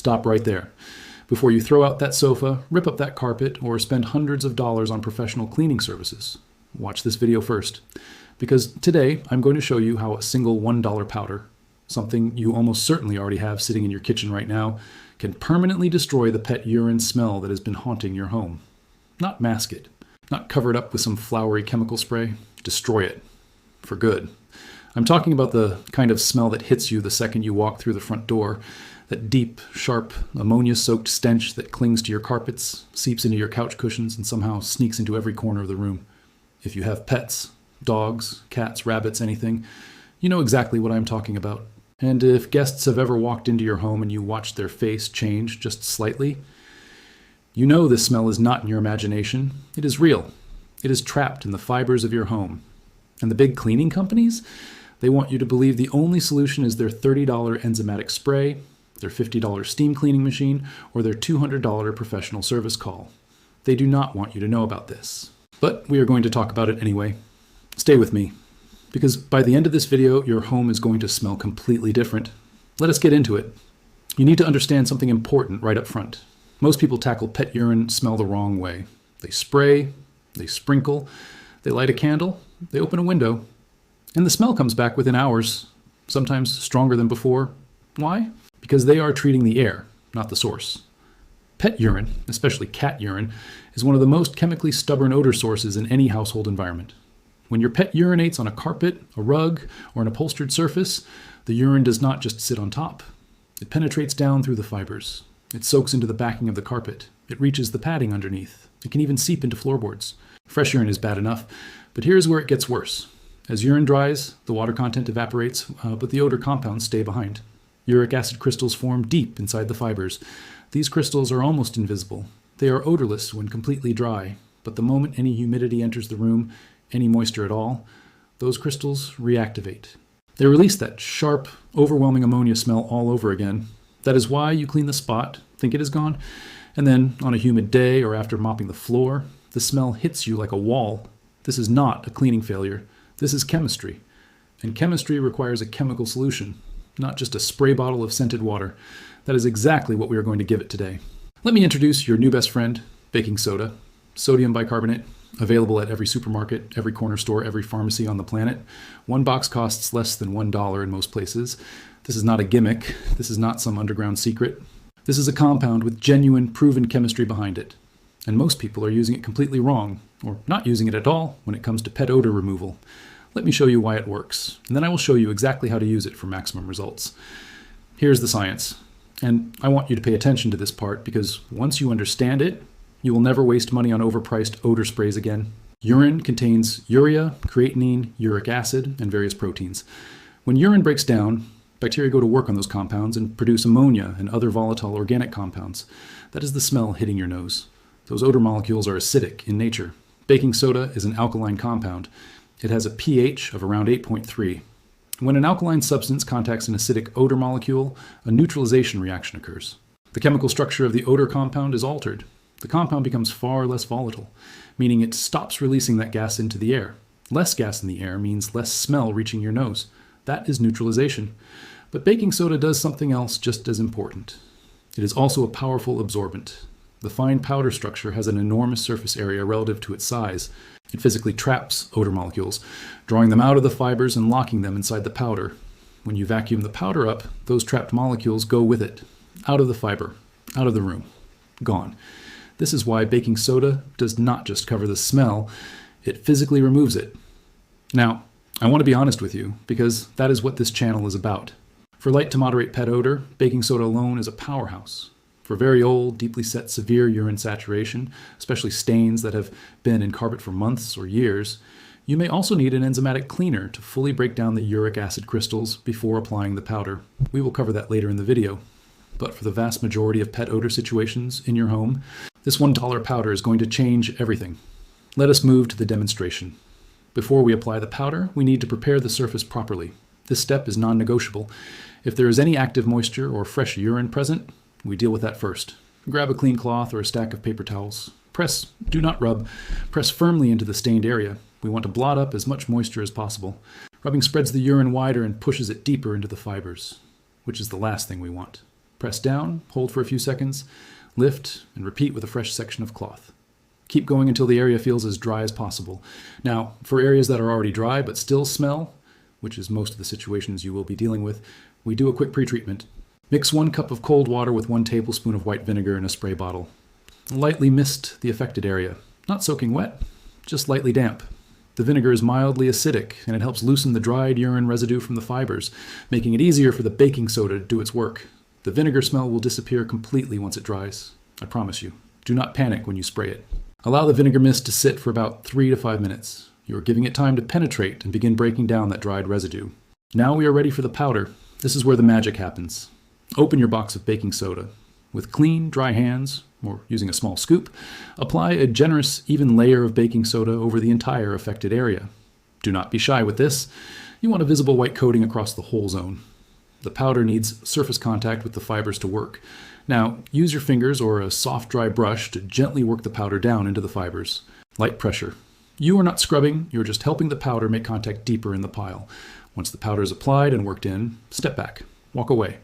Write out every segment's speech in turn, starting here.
Stop right there. Before you throw out that sofa, rip up that carpet, or spend hundreds of dollars on professional cleaning services. Watch this video first, because today I'm going to show you how a single $1 powder, something you almost certainly already have sitting in your kitchen right now, can permanently destroy the pet urine smell that has been haunting your home. Not mask it, not cover it up with some flowery chemical spray, destroy it. For good. I'm talking about the kind of smell that hits you the second you walk through the front door, that deep, sharp, ammonia-soaked stench that clings to your carpets, seeps into your couch cushions, and somehow sneaks into every corner of the room. If you have pets, dogs, cats, rabbits, anything, you know exactly what I'm talking about. And if guests have ever walked into your home and you watched their face change just slightly, you know this smell is not in your imagination. It is real. It is trapped in the fibers of your home. And the big cleaning companies, they want you to believe the only solution is their $30 enzymatic spray, their $50 steam cleaning machine, or their $200 professional service call. They do not want you to know about this. But we are going to talk about it anyway. Stay with me, because by the end of this video, your home is going to smell completely different. Let us get into it. You need to understand something important right up front. Most people tackle pet urine smell the wrong way. They spray, they sprinkle, they light a candle, they open a window, and the smell comes back within hours, sometimes stronger than before. Why? Because they are treating the air, not the source. Pet urine, especially cat urine, is one of the most chemically stubborn odor sources in any household environment. When your pet urinates on a carpet, a rug, or an upholstered surface, the urine does not just sit on top. It penetrates down through the fibers. It soaks into the backing of the carpet. It reaches the padding underneath. It can even seep into floorboards. Fresh urine is bad enough, but here's where it gets worse. As urine dries, the water content evaporates, but the odor compounds stay behind. Uric acid crystals form deep inside the fibers. These crystals are almost invisible. They are odorless when completely dry, but the moment any humidity enters the room, any moisture at all, those crystals reactivate. They release that sharp, overwhelming ammonia smell all over again. That is why you clean the spot, think it is gone, and then on a humid day or after mopping the floor, the smell hits you like a wall. This is not a cleaning failure. This is chemistry. And chemistry requires a chemical solution, not just a spray bottle of scented water. That is exactly what we are going to give it today. Let me introduce your new best friend, baking soda. Sodium bicarbonate, available at every supermarket, every corner store, every pharmacy on the planet. One box costs less than $1 in most places. This is not a gimmick. This is not some underground secret. This is a compound with genuine, proven chemistry behind it. And most people are using it completely wrong, or not using it at all when it comes to pet odor removal. Let me show you why it works, and then I will show you exactly how to use it for maximum results. Here's the science, and I want you to pay attention to this part because once you understand it, you will never waste money on overpriced odor sprays again. Urine contains urea, creatinine, uric acid, and various proteins. When urine breaks down, bacteria go to work on those compounds and produce ammonia and other volatile organic compounds. That is the smell hitting your nose. Those odor molecules are acidic in nature. Baking soda is an alkaline compound. It has a pH of around 8.3. When an alkaline substance contacts an acidic odor molecule, a neutralization reaction occurs. The chemical structure of the odor compound is altered. The compound becomes far less volatile, meaning it stops releasing that gas into the air. Less gas in the air means less smell reaching your nose. That is neutralization. But baking soda does something else just as important. It is also a powerful absorbent. The fine powder structure has an enormous surface area relative to its size. It physically traps odor molecules, drawing them out of the fibers and locking them inside the powder. When you vacuum the powder up, those trapped molecules go with it, out of the fiber, out of the room, gone. This is why baking soda does not just cover the smell, it physically removes it. Now, I want to be honest with you, because that is what this channel is about. For light to moderate pet odor, baking soda alone is a powerhouse. For very old, deeply set, severe urine saturation, especially stains that have been in carpet for months or years, you may also need an enzymatic cleaner to fully break down the uric acid crystals before applying the powder. We will cover that later in the video. But for the vast majority of pet odor situations in your home, this $1 powder is going to change everything. Let us move to the demonstration. Before we apply the powder, we need to prepare the surface properly. This step is non-negotiable. If there is any active moisture or fresh urine present, we deal with that first. Grab a clean cloth or a stack of paper towels. Press, do not rub. Press firmly into the stained area. We want to blot up as much moisture as possible. Rubbing spreads the urine wider and pushes it deeper into the fibers, which is the last thing we want. Press down, hold for a few seconds, lift, and repeat with a fresh section of cloth. Keep going until the area feels as dry as possible. Now, for areas that are already dry but still smell, which is most of the situations you will be dealing with, we do a quick pre-treatment. Mix 1 cup of cold water with 1 tablespoon of white vinegar in a spray bottle. Lightly mist the affected area. Not soaking wet, just lightly damp. The vinegar is mildly acidic, and it helps loosen the dried urine residue from the fibers, making it easier for the baking soda to do its work. The vinegar smell will disappear completely once it dries. I promise you. Do not panic when you spray it. Allow the vinegar mist to sit for about 3 to 5 minutes. You are giving it time to penetrate and begin breaking down that dried residue. Now we are ready for the powder. This is where the magic happens. Open your box of baking soda. With clean, dry hands, or using a small scoop, apply a generous, even layer of baking soda over the entire affected area. Do not be shy with this. You want a visible white coating across the whole zone. The powder needs surface contact with the fibers to work. Now, use your fingers or a soft, dry brush to gently work the powder down into the fibers. Light pressure. You are not scrubbing, you're just helping the powder make contact deeper in the pile. Once the powder is applied and worked in, step back, walk away.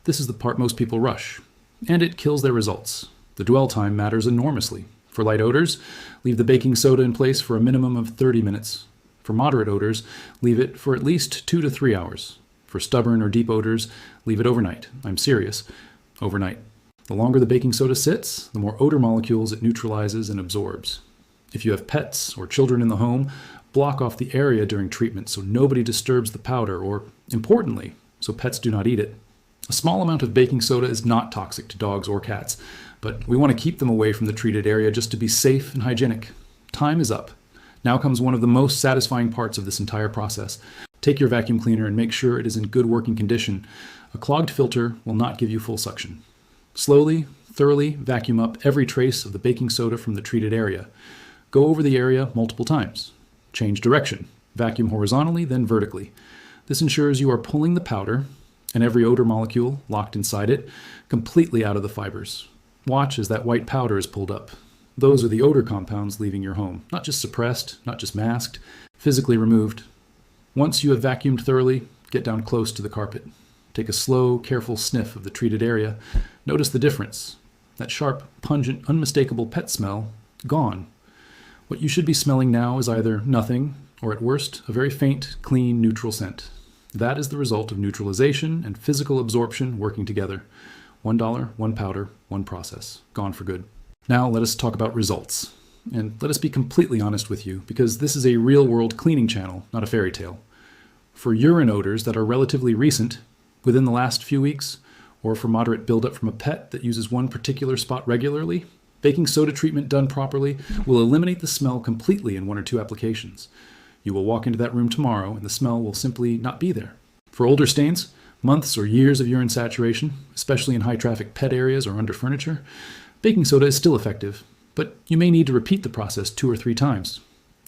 This is the part most people rush, and it kills their results. The dwell time matters enormously. For light odors, leave the baking soda in place for a minimum of 30 minutes. For moderate odors, leave it for at least 2 to 3 hours. For stubborn or deep odors, leave it overnight. I'm serious, overnight. The longer the baking soda sits, the more odor molecules it neutralizes and absorbs. If you have pets or children in the home, block off the area during treatment so nobody disturbs the powder, or, importantly, so pets do not eat it. A small amount of baking soda is not toxic to dogs or cats, but we want to keep them away from the treated area just to be safe and hygienic. Time is up. Now comes one of the most satisfying parts of this entire process. Take your vacuum cleaner and make sure it is in good working condition. A clogged filter will not give you full suction. Slowly, thoroughly vacuum up every trace of the baking soda from the treated area. Go over the area multiple times. Change direction. Vacuum horizontally, then vertically. This ensures you are pulling the powder, and every odor molecule locked inside it, completely out of the fibers. Watch as that white powder is pulled up. Those are the odor compounds leaving your home. Not just suppressed, not just masked, physically removed. Once you have vacuumed thoroughly, get down close to the carpet. Take a slow, careful sniff of the treated area. Notice the difference. That sharp, pungent, unmistakable pet smell, gone. What you should be smelling now is either nothing, or at worst, a very faint, clean, neutral scent. That is the result of neutralization and physical absorption working together. $1, 1 powder, 1 process. Gone for good. Now let us talk about results. And let us be completely honest with you, because this is a real-world cleaning channel, not a fairy tale. For urine odors that are relatively recent, within the last few weeks, or for moderate buildup from a pet that uses one particular spot regularly, baking soda treatment done properly will eliminate the smell completely in 1 or 2 applications. You will walk into that room tomorrow and the smell will simply not be there. For older stains, months or years of urine saturation, especially in high-traffic pet areas or under furniture, baking soda is still effective, but you may need to repeat the process 2 or 3 times.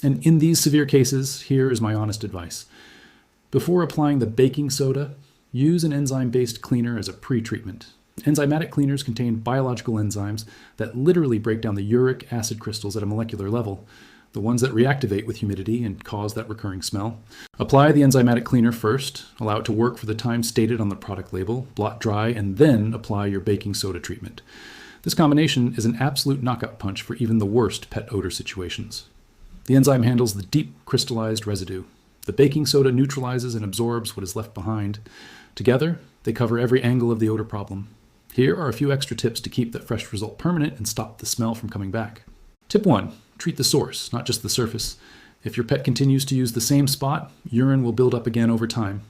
And in these severe cases, here is my honest advice. Before applying the baking soda, use an enzyme-based cleaner as a pre-treatment. Enzymatic cleaners contain biological enzymes that literally break down the uric acid crystals at a molecular level, the ones that reactivate with humidity and cause that recurring smell. Apply the enzymatic cleaner first, allow it to work for the time stated on the product label, blot dry, and then apply your baking soda treatment. This combination is an absolute knockout punch for even the worst pet odor situations. The enzyme handles the deep crystallized residue. The baking soda neutralizes and absorbs what is left behind. Together, they cover every angle of the odor problem. Here are a few extra tips to keep that fresh result permanent and stop the smell from coming back. Tip 1. Treat the source, not just the surface. If your pet continues to use the same spot, urine will build up again over time.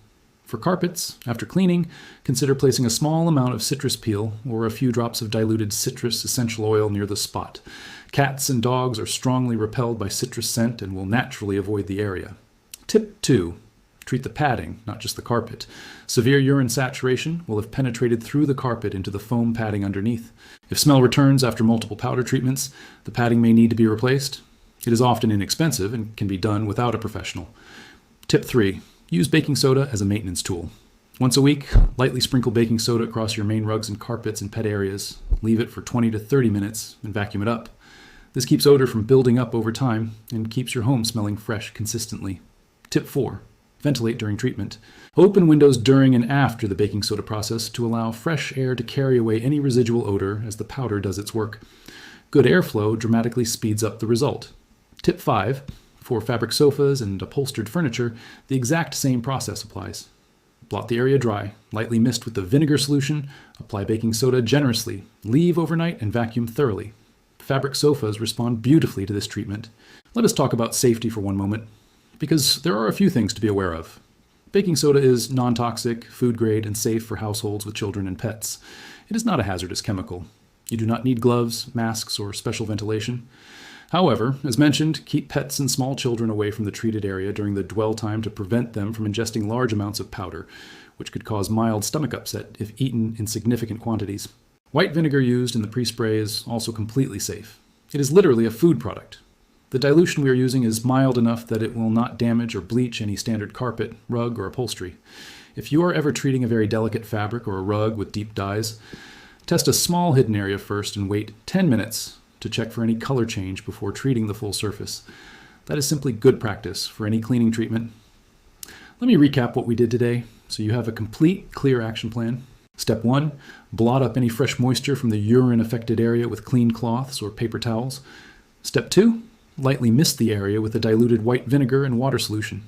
For carpets, after cleaning, consider placing a small amount of citrus peel or a few drops of diluted citrus essential oil near the spot. Cats and dogs are strongly repelled by citrus scent and will naturally avoid the area. Tip 2. Treat the padding, not just the carpet. Severe urine saturation will have penetrated through the carpet into the foam padding underneath. If smell returns after multiple powder treatments, the padding may need to be replaced. It is often inexpensive and can be done without a professional. Tip 3. Use baking soda as a maintenance tool. Once a week, lightly sprinkle baking soda across your main rugs and carpets in pet areas. Leave it for 20 to 30 minutes and vacuum it up. This keeps odor from building up over time and keeps your home smelling fresh consistently. Tip 4. Ventilate during treatment. Open windows during and after the baking soda process to allow fresh air to carry away any residual odor as the powder does its work. Good airflow dramatically speeds up the result. Tip 5. For fabric sofas and upholstered furniture, the exact same process applies. Blot the area dry, lightly mist with the vinegar solution, apply baking soda generously, leave overnight, and vacuum thoroughly. Fabric sofas respond beautifully to this treatment. Let us talk about safety for one moment, because there are a few things to be aware of. Baking soda is non-toxic, food grade, and safe for households with children and pets. It is not a hazardous chemical. You do not need gloves, masks, or special ventilation. However, as mentioned, keep pets and small children away from the treated area during the dwell time to prevent them from ingesting large amounts of powder, which could cause mild stomach upset if eaten in significant quantities. White vinegar used in the pre-spray is also completely safe. It is literally a food product. The dilution we are using is mild enough that it will not damage or bleach any standard carpet, rug, or upholstery. If you are ever treating a very delicate fabric or a rug with deep dyes, test a small hidden area first and wait 10 minutes to check for any color change before treating the full surface. That is simply good practice for any cleaning treatment. Let me recap what we did today so you have a complete, clear action plan. Step 1, blot up any fresh moisture from the urine-affected area with clean cloths or paper towels. Step 2, lightly mist the area with a diluted white vinegar and water solution.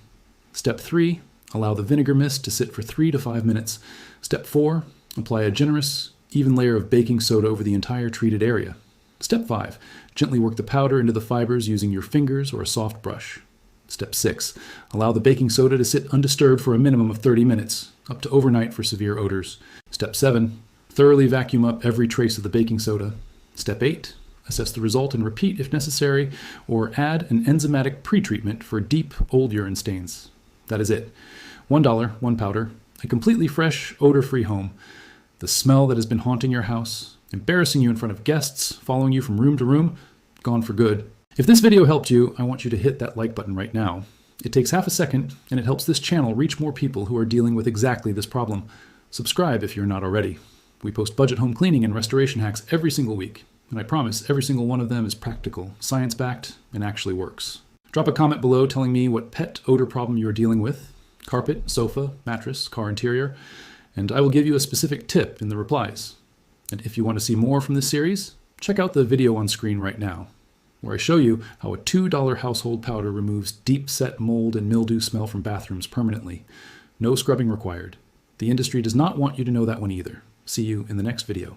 Step 3, allow the vinegar mist to sit for 3 to 5 minutes. Step 4, apply a generous, even layer of baking soda over the entire treated area. Step 5, gently work the powder into the fibers using your fingers or a soft brush. Step 6, allow the baking soda to sit undisturbed for a minimum of 30 minutes, up to overnight for severe odors. Step 7, thoroughly vacuum up every trace of the baking soda. Step 8, assess the result and repeat if necessary, or add an enzymatic pretreatment for deep, old urine stains. That is it. $1, 1 powder, a completely fresh, odor-free home. The smell that has been haunting your house, embarrassing you in front of guests, following you from room to room, gone for good. If this video helped you, I want you to hit that like button right now. It takes half a second, and it helps this channel reach more people who are dealing with exactly this problem. Subscribe if you're not already. We post budget home cleaning and restoration hacks every single week, and I promise every single one of them is practical, science-backed, and actually works. Drop a comment below telling me what pet odor problem you are dealing with, carpet, sofa, mattress, car interior, and I will give you a specific tip in the replies. And if you want to see more from this series, check out the video on screen right now, where I show you how a $2 household powder removes deep-set mold and mildew smell from bathrooms permanently. No scrubbing required. The industry does not want you to know that one either. See you in the next video.